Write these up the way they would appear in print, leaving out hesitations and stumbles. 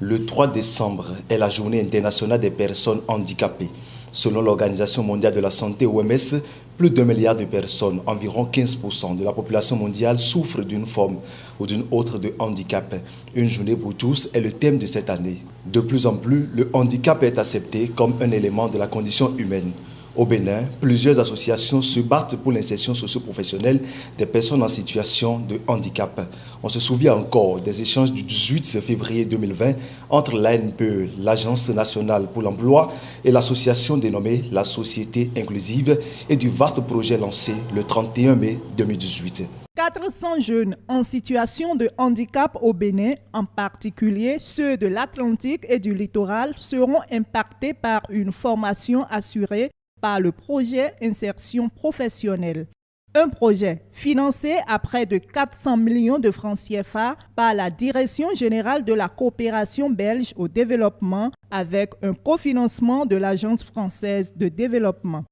Le 3 décembre est la journée internationale des personnes handicapées. Selon l'Organisation mondiale de la santé OMS, plus d'1 milliard de personnes, environ 15% de la population mondiale, souffrent d'une forme ou d'une autre de handicap. Une journée pour tous est le thème de cette année. De plus en plus, le handicap est accepté comme un élément de la condition humaine. Au Bénin, plusieurs associations se battent pour l'insertion socio-professionnelle des personnes en situation de handicap. On se souvient encore des échanges du 18 février 2020 entre l'ANPE, l'Agence nationale pour l'emploi, et l'association dénommée la Société inclusive et du vaste projet lancé le 31 mai 2018. 400 jeunes en situation de handicap au Bénin, en particulier ceux de l'Atlantique et du littoral, seront impactés par une formation assurée par le projet Insertion professionnelle. Un projet financé à près de 400 millions de francs CFA par la Direction générale de la coopération belge au développement avec un cofinancement de l'Agence française de développement.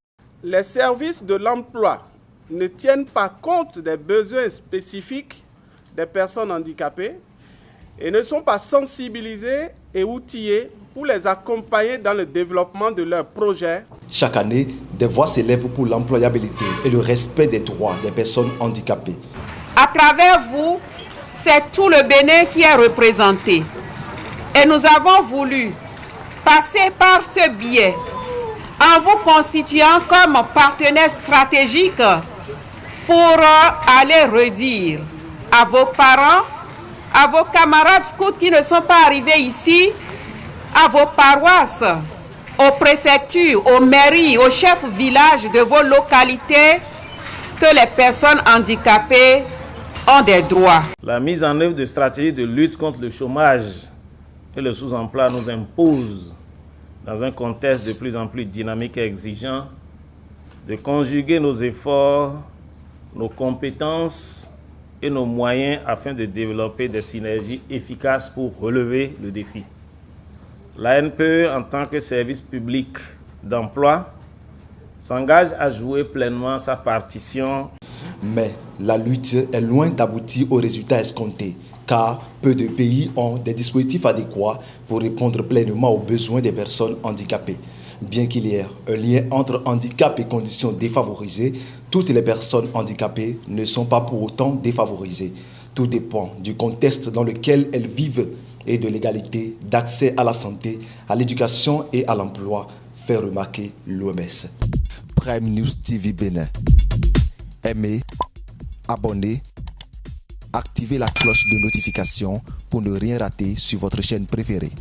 Les services de l'emploi ne tiennent pas compte des besoins spécifiques des personnes handicapées et ne sont pas sensibilisés et outillés pour les accompagner dans le développement de leurs projets. Chaque année, des voix s'élèvent pour l'employabilité et le respect des droits des personnes handicapées. À travers vous, c'est tout le Bénin qui est représenté. Et nous avons voulu passer par ce biais en vous constituant comme partenaire stratégique pour aller redire à vos parents, à vos camarades scouts qui ne sont pas arrivés ici, à vos paroisses, aux préfectures, aux mairies, aux chefs villages de vos localités, que les personnes handicapées ont des droits. La mise en œuvre de stratégies de lutte contre le chômage et le sous-emploi nous impose, dans un contexte de plus en plus dynamique et exigeant, de conjuguer nos efforts, nos compétences et nos moyens afin de développer des synergies efficaces pour relever le défi. L'ANPE, en tant que service public d'emploi, s'engage à jouer pleinement sa partition. Mais la lutte est loin d'aboutir aux résultats escomptés, car peu de pays ont des dispositifs adéquats pour répondre pleinement aux besoins des personnes handicapées. Bien qu'il y ait un lien entre handicap et conditions défavorisées, toutes les personnes handicapées ne sont pas pour autant défavorisées. Tout dépend du contexte dans lequel elles vivent et de l'égalité d'accès à la santé, à l'éducation et à l'emploi, fait remarquer l'OMS. Prime News TV Bénin. Aimez, abonnez, activez la cloche de notification pour ne rien rater sur votre chaîne préférée.